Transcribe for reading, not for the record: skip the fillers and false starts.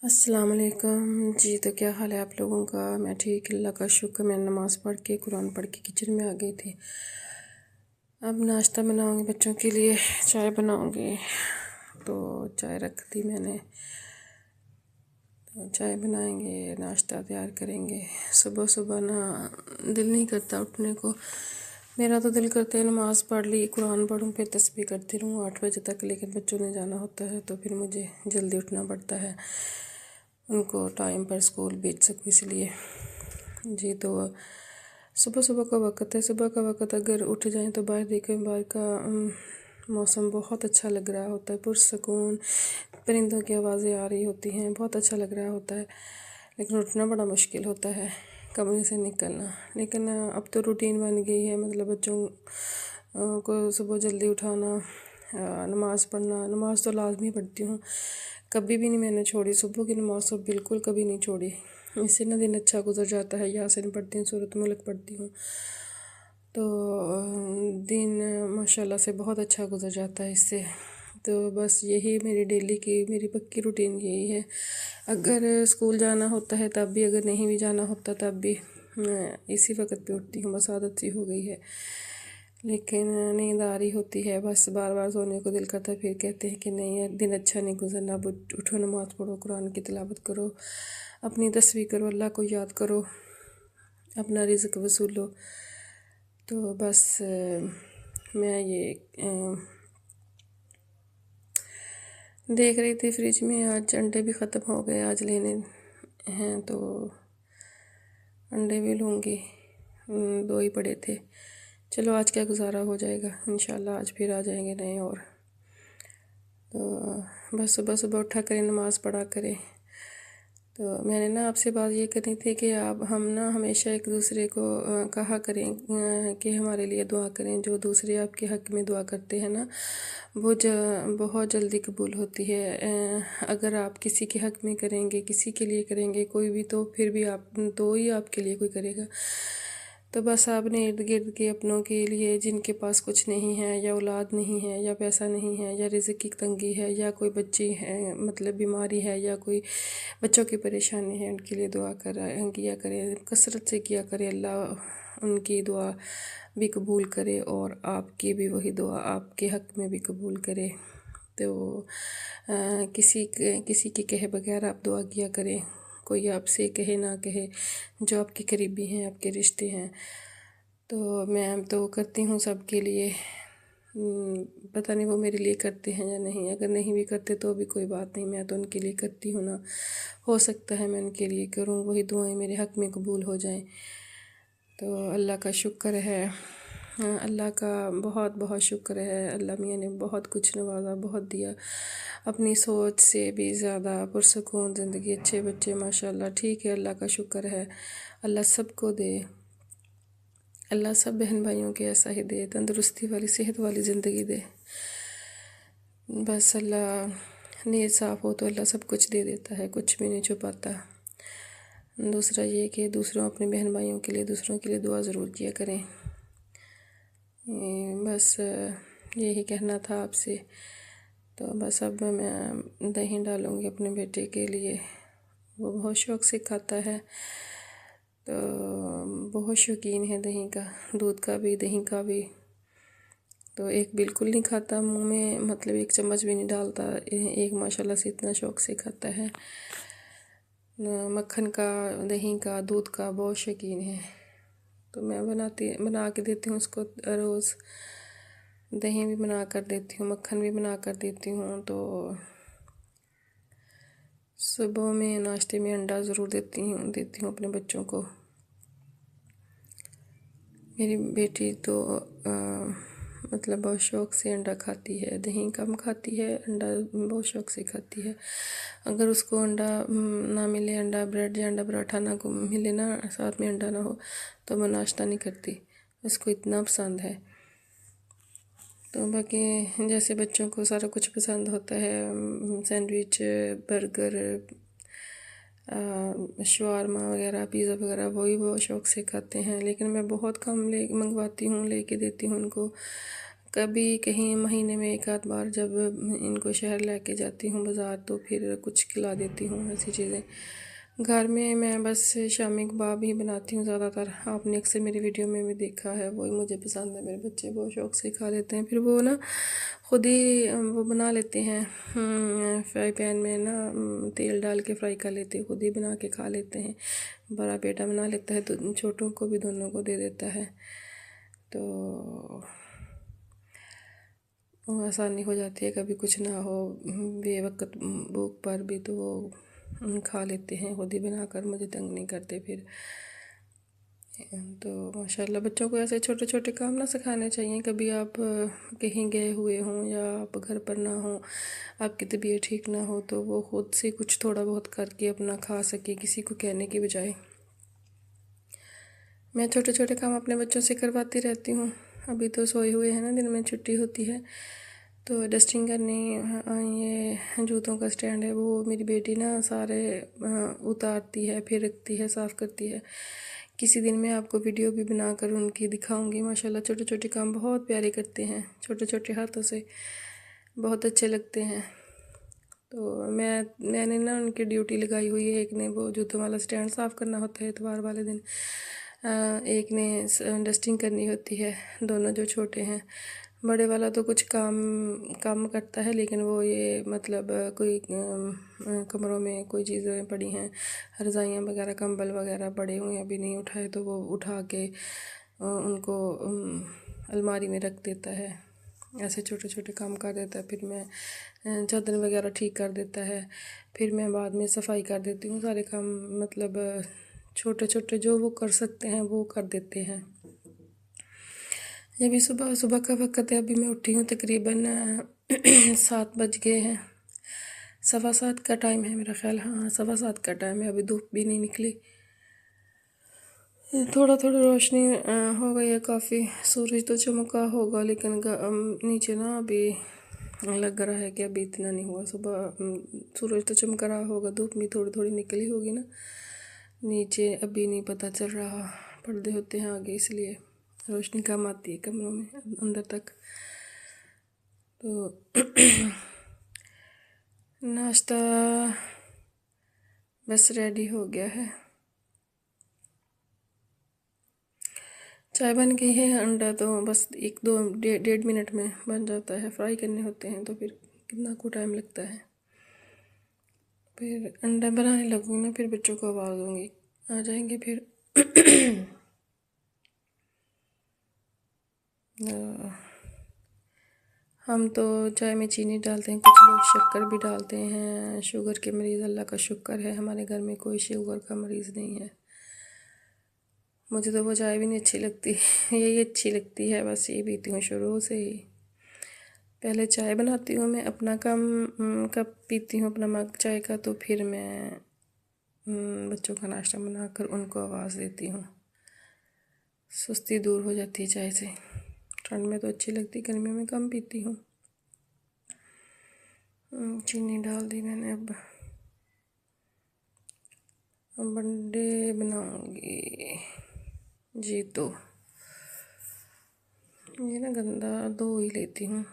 अस्सलाम वालेकुम जी। तो क्या हाल है आप लोगों का? मैं ठीक, अल्लाह का शुक्र। मैं नमाज़ पढ़ के कुरान पढ़ के किचन में आ गई थी। अब नाश्ता बनाऊंगी बच्चों के लिए, चाय बनाऊंगी। तो चाय रख दी मैंने, तो चाय बनाएंगे, नाश्ता तैयार करेंगे। सुबह सुबह ना दिल नहीं करता उठने को। मेरा तो दिल करता है नमाज़ पढ़ ली, कुरान पढ़ूँ, फिर तस्बीह करती रहूँ 8 बजे तक। लेकिन बच्चों ने जाना होता है तो फिर मुझे जल्दी उठना पड़ता है, उनको टाइम पर स्कूल भेज सकूँ इसलिए जी। तो सुबह सुबह का वक़्त है, सुबह का वक़्त अगर उठ जाएं तो बाहर देखें, बाहर का मौसम बहुत अच्छा लग रहा होता है, पुरसकून, परिंदों की आवाज़ें आ रही होती हैं, बहुत अच्छा लग रहा होता है। लेकिन उठना बड़ा मुश्किल होता है, कमरे से निकलना। लेकिन अब तो रूटीन बन गई है, मतलब बच्चों को सुबह जल्दी उठाना, नमाज़ पढ़ना। नमाज़ तो लाजमी पढ़ती हूँ, कभी भी नहीं मैंने छोड़ी। सुबह की नमाज़ तो बिल्कुल कभी नहीं छोड़ी, इससे ना दिन अच्छा गुजर जाता है। यासीन पढ़ती हूँ, सूरत मुल्क पढ़ती हूँ, तो दिन माशाल्लाह से बहुत अच्छा गुजर जाता है इससे। तो बस यही मेरी डेली की, मेरी पक्की रूटीन यही है। अगर स्कूल जाना होता है तब भी, अगर नहीं भी जाना होता तब भी मैं इसी वक्त पे उठती हूँ, बस आदत सी हो गई है। लेकिन नींद आ रही होती है, बस बार बार सोने को दिल करता है। फिर कहते हैं कि नहीं यार, दिन अच्छा नहीं गुजरना, अब उठो, नमाज़ पढ़ो, कुरान की तिलावत करो, अपनी तस्बीह करो, अल्लाह को याद करो, अपना रिज़्क वसूलो। तो बस मैं ये देख रही थी फ्रिज में, आज अंडे भी ख़त्म हो गए, आज लेने हैं तो अंडे भी लूँगी। 2 ही पड़े थे, चलो आज क्या गुजारा हो जाएगा, इंशाल्लाह आज फिर आ जाएंगे नए। और तो बस सुबह सुबह उठा करें, नमाज़ पढ़ा करें। तो मैंने ना आपसे बात ये करनी थी कि आप हम ना हमेशा एक दूसरे को कहा करें कि हमारे लिए दुआ करें। जो दूसरे आपके हक़ में दुआ करते हैं ना, वो बहुत जल्दी कबूल होती है। अगर आप किसी के हक़ में करेंगे, किसी के लिए करेंगे कोई भी, तो फिर भी आप तो ही आपके लिए कोई करेगा। तो बस आपने इर्द गिर्द के अपनों के लिए, जिनके पास कुछ नहीं है, या औलाद नहीं है, या पैसा नहीं है, या रिज़्क़ की तंगी है, या कोई बच्ची है मतलब बीमारी है, या कोई बच्चों की परेशानी है, उनके लिए दुआ किया करें, कसरत से किया करें। अल्लाह उनकी दुआ भी कबूल करे और आपकी भी वही दुआ आपके हक़ में भी कबूल करे। तो किसी के कहे बगैर आप दुआ किया करें, कोई आपसे कहे ना कहे, जो आपके करीबी हैं, आपके रिश्ते हैं। तो मैं तो करती हूँ सबके लिए, पता नहीं वो मेरे लिए करते हैं या नहीं। अगर नहीं भी करते तो भी कोई बात नहीं, मैं तो उनके लिए करती हूँ ना। हो सकता है मैं उनके लिए करूँ, वही दुआएं मेरे हक़ में कबूल हो जाएं। तो अल्लाह का शुक्र है, अल्लाह का बहुत बहुत शुक्र है। अल्लाह मियाँ ने बहुत कुछ नवाजा, बहुत दिया, अपनी सोच से भी ज़्यादा पुरसकून ज़िंदगी, अच्छे बच्चे, माशाल्लाह। ठीक है, अल्लाह का शुक्र है। अल्लाह सबको दे, अल्लाह सब बहन भाइयों के ऐसा ही दे, तंदुरुस्ती वाली, सेहत वाली ज़िंदगी दे। बस अल्लाह नीयत साफ़ हो तो अल्लाह सब कुछ दे देता है, कुछ भी नहीं छुपाता। दूसरा ये कि दूसरों, अपने बहन भाइयों के लिए, दूसरों के लिए दुआ ज़रूर किया करें। बस यही कहना था आपसे। तो बस अब मैं दही डालूँगी अपने बेटे के लिए, वो बहुत शौक़ से खाता है, तो बहुत शौकीन है दही का, दूध का भी, दही का भी। तो एक बिल्कुल नहीं खाता मुंह में, मतलब 1 चम्मच भी नहीं डालता, एक माशाल्लाह से इतना शौक़ से खाता है। मक्खन का, दही का, दूध का बहुत शौकीन है। तो मैं बना के देती हूँ उसको रोज़, दही भी बना कर देती हूँ, मक्खन भी बना कर देती हूँ। तो सुबह में नाश्ते में अंडा ज़रूर देती हूँ अपने बच्चों को। मेरी बेटी तो मतलब बहुत शौक़ से अंडा खाती है, दही कम खाती है, अंडा बहुत शौक़ से खाती है। अगर उसको अंडा ना मिले, अंडा ब्रेड या अंडा पराठा ना मिले ना, साथ में अंडा ना हो, तो वो नाश्ता नहीं करती, उसको इतना पसंद है। तो बाकी जैसे बच्चों को सारा कुछ पसंद होता है, सैंडविच, बर्गर, शवारमा वगैरह, पिज़्ज़ा वगैरह, वही बहुत शौक़ से खाते हैं। लेकिन मैं बहुत कम मंगवाती हूँ, लेके देती हूँ उनको, कभी कहीं महीने में एक आध बार जब इनको शहर लेके जाती हूँ बाज़ार, तो फिर कुछ खिला देती हूँ ऐसी चीज़ें। घर में मैं बस शामी कबाब ही बनाती हूँ ज़्यादातर। आपने अक्सर मेरी वीडियो में भी देखा है, वही मुझे पसंद है। मेरे बच्चे बहुत शौक़ से खा लेते हैं। फिर वो ना खुद ही वो बना लेते हैं, फ्राई पैन में ना तेल डाल के फ्राई कर लेते हैं, खुद ही बना के खा लेते हैं। बड़ा बेटा बना लेता है तो छोटों को भी दोनों को दे देता है, तो आसानी हो जाती है। कभी कुछ ना हो बेवक्त भूख पर भी तो वो खा लेते हैं खुद ही बनाकर, मुझे तंग नहीं करते फिर। तो माशाल्लाह बच्चों को ऐसे छोटे छोटे काम ना सिखाने चाहिए। कभी आप कहीं गए हुए हों या आप घर पर ना हो, आपकी तबीयत ठीक ना हो, तो वो खुद से कुछ थोड़ा बहुत करके अपना खा सके, किसी को कहने की बजाय। मैं छोटे छोटे काम अपने बच्चों से करवाती रहती हूँ। अभी तो सोए हुए हैं ना, दिन में छुट्टी होती है तो डस्टिंग करनी, ये जूतों का स्टैंड है वो मेरी बेटी ना सारे उतारती है, फिर रखती है, साफ़ करती है। किसी दिन मैं आपको वीडियो भी बनाकर उनकी दिखाऊंगी। माशाल्लाह छोटे छोटे काम बहुत प्यारे करते हैं, छोटे छोटे हाथों से बहुत अच्छे लगते हैं। तो मैंने ना उनकी ड्यूटी लगाई हुई है। एक ने वो जूतों वाला स्टैंड साफ़ करना होता है इतवार वाले दिन, एक ने डस्टिंग करनी होती है। दोनों जो छोटे हैं, बड़े वाला तो कुछ काम कम करता है, लेकिन वो ये मतलब कोई कमरों में कोई चीज़ें पड़ी हैं, रज़ाइयाँ वगैरह कंबल वगैरह पड़े हुए हैं अभी नहीं उठाए, तो वो उठा के उनको अलमारी में रख देता है। ऐसे छोटे छोटे काम कर देता है। फिर मैं चादर वगैरह ठीक कर देता है। फिर मैं बाद में सफाई कर देती हूँ। सारे काम मतलब छोटे छोटे जो वो कर सकते हैं वो कर देते हैं। ये भी सुबह सुबह का वक्त है। अभी मैं उठी हूँ तकरीबन 7 बज गए हैं, 7:15 का टाइम है मेरा ख्याल। हाँ 7:15 का टाइम है, अभी धूप भी नहीं निकली, थोड़ा थोड़ा रोशनी हो गई है काफ़ी। सूरज तो चमका होगा, लेकिन नीचे ना अभी लग रहा है कि अभी इतना नहीं हुआ। सुबह सूरज तो चमक रहा होगा, धूप भी थोड़ी थोड़ी निकली होगी ना नीचे, अभी नहीं पता चल रहा। पर्दे होते हैं आगे, इसलिए रोशनी कम आती है कमरों में अंदर तक। तो नाश्ता बस रेडी हो गया है, चाय बन गई है। अंडा तो बस 1-2 1.5 मिनट में बन जाता है। फ्राई करने होते हैं तो फिर कितना को टाइम लगता है। फिर अंडा बनाने लगूँगी ना, फिर बच्चों को आवाज़ दूँगी, आ जाएंगे फिर। हम तो चाय में चीनी डालते हैं, कुछ लोग शक्कर भी डालते हैं। शुगर के मरीज़, अल्लाह का शुक्र है हमारे घर में कोई शुगर का मरीज़ नहीं है। मुझे तो वो चाय भी नहीं अच्छी लगती, यही अच्छी लगती है, बस ये पीती हूँ शुरू से ही। पहले चाय बनाती हूँ मैं, अपना कप पीती हूँ अपना मग चाय का, तो फिर मैं बच्चों का नाश्ता बनाकर उनको आवाज़ देती हूँ। सुस्ती दूर हो जाती है चाय से। ठंड में तो अच्छी लगती, गर्मियों में कम पीती हूँ। चीनी डाल दी मैंने। अब अंडे बनाऊंगी जी, तो ये ना गंदा धो ही लेती हूँ।